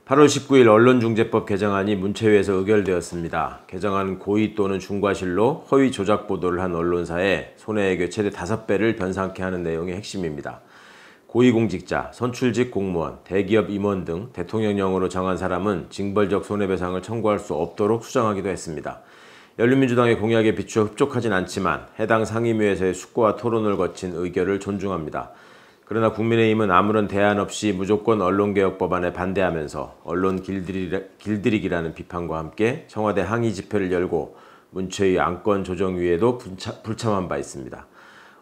8월 19일 언론중재법 개정안이 문체위에서 의결되었습니다. 개정안은 고의 또는 중과실로 허위 조작 보도를 한 언론사에 손해액의 최대 5배를 변상케 하는 내용이 핵심입니다. 고위공직자, 선출직 공무원, 대기업 임원 등 대통령령으로 정한 사람은 징벌적 손해배상을 청구할 수 없도록 수정하기도 했습니다. 열린민주당의 공약에 비추어 흡족하진 않지만 해당 상임위에서의 숙고와 토론을 거친 의결을 존중합니다. 그러나 국민의힘은 아무런 대안 없이 무조건 언론개혁법안에 반대하면서 언론 길들이기라는 비판과 함께 청와대 항의 집회를 열고 문체위 안건조정위에도 불참한 바 있습니다.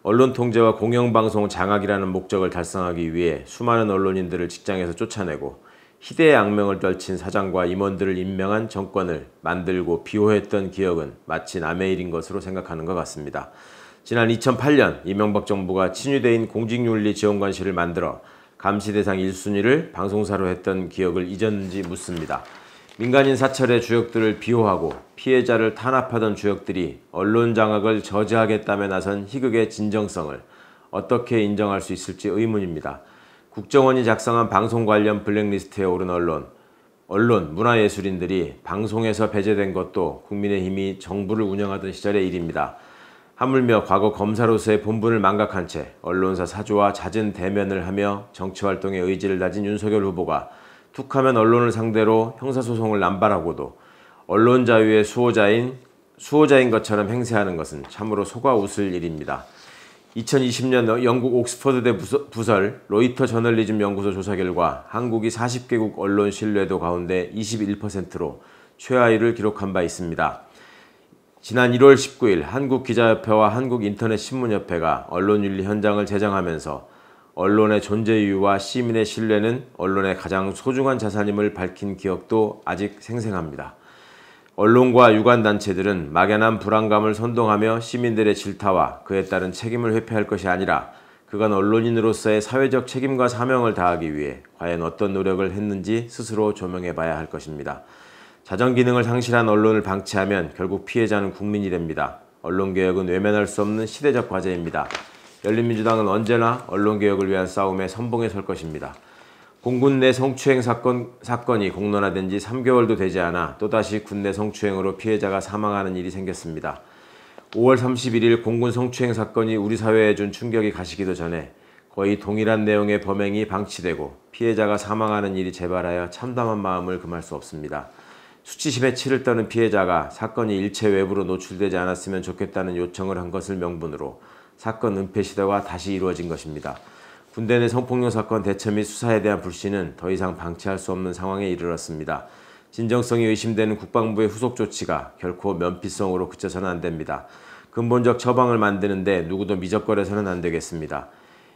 언론 통제와 공영방송 장악이라는 목적을 달성하기 위해 수많은 언론인들을 직장에서 쫓아내고 희대의 악명을 떨친 사장과 임원들을 임명한 정권을 만들고 비호했던 기억은 마치 남의 일인 것으로 생각하는 것 같습니다. 지난 2008년 이명박 정부가 친위대인 공직윤리지원관실을 만들어 감시대상 1순위를 방송사로 했던 기억을 잊었는지 묻습니다. 민간인 사찰의 주역들을 비호하고 피해자를 탄압하던 주역들이 언론 장악을 저지하겠다며 나선 희극의 진정성을 어떻게 인정할 수 있을지 의문입니다. 국정원이 작성한 방송 관련 블랙리스트에 오른 언론, 문화예술인들이 방송에서 배제된 것도 국민의힘이 정부를 운영하던 시절의 일입니다. 하물며 과거 검사로서의 본분을 망각한 채 언론사 사조와 잦은 대면을 하며 정치활동에 의지를 다진 윤석열 후보가 툭하면 언론을 상대로 형사소송을 남발하고도 언론 자유의 수호자인 것처럼 행세하는 것은 참으로 속아 웃을 일입니다. 2020년 영국 옥스퍼드대 부설 로이터 저널리즘 연구소 조사 결과 한국이 40개국 언론 신뢰도 가운데 21%로 최하위를 기록한 바 있습니다. 지난 1월 19일 한국기자협회와 한국인터넷신문협회가 언론윤리 현장을 제정하면서 언론의 존재 이유와 시민의 신뢰는 언론의 가장 소중한 자산임을 밝힌 기억도 아직 생생합니다. 언론과 유관단체들은 막연한 불안감을 선동하며 시민들의 질타와 그에 따른 책임을 회피할 것이 아니라 그간 언론인으로서의 사회적 책임과 사명을 다하기 위해 과연 어떤 노력을 했는지 스스로 조명해봐야 할 것입니다. 자정기능을 상실한 언론을 방치하면 결국 피해자는 국민이 됩니다. 언론개혁은 외면할 수 없는 시대적 과제입니다. 열린민주당은 언제나 언론개혁을 위한 싸움에 선봉에 설 것입니다. 공군 내 성추행 사건이 공론화된 지 3개월도 되지 않아 또다시 군내 성추행으로 피해자가 사망하는 일이 생겼습니다. 5월 31일 공군 성추행 사건이 우리 사회에 준 충격이 가시기도 전에 거의 동일한 내용의 범행이 방치되고 피해자가 사망하는 일이 재발하여 참담한 마음을 금할 수 없습니다. 수치심에 치를 떠는 피해자가 사건이 일체 외부로 노출되지 않았으면 좋겠다는 요청을 한 것을 명분으로 사건 은폐 시도가 다시 이루어진 것입니다. 군대 내 성폭력 사건 대처 및 수사에 대한 불신은 더 이상 방치할 수 없는 상황에 이르렀습니다. 진정성이 의심되는 국방부의 후속 조치가 결코 면피성으로 그쳐서는 안 됩니다. 근본적 처방을 만드는데 누구도 미적거려서는 안 되겠습니다.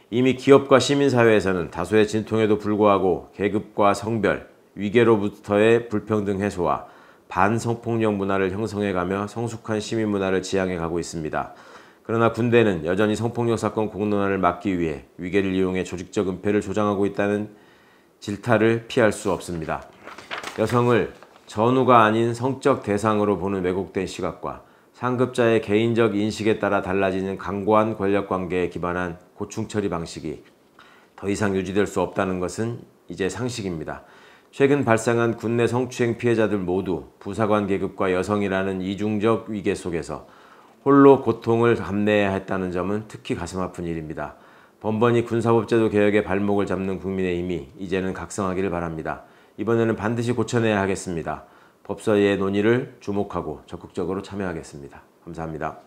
이미 기업과 시민사회에서는 다소의 진통에도 불구하고 계급과 성별, 위계로부터의 불평등 해소와 반성폭력 문화를 형성해가며 성숙한 시민 문화를 지향해 가고 있습니다. 그러나 군대는 여전히 성폭력 사건 공론화를 막기 위해 위계를 이용해 조직적 은폐를 조장하고 있다는 질타를 피할 수 없습니다. 여성을 전우가 아닌 성적 대상으로 보는 왜곡된 시각과 상급자의 개인적 인식에 따라 달라지는 강고한 권력관계에 기반한 고충처리 방식이 더 이상 유지될 수 없다는 것은 이제 상식입니다. 최근 발생한 군내 성추행 피해자들 모두 부사관 계급과 여성이라는 이중적 위계 속에서 홀로 고통을 감내해야 했다는 점은 특히 가슴 아픈 일입니다. 번번이 군사법제도 개혁의 발목을 잡는 국민의힘이 이제는 각성하기를 바랍니다. 이번에는 반드시 고쳐내야 하겠습니다. 법사위의 논의를 주목하고 적극적으로 참여하겠습니다. 감사합니다.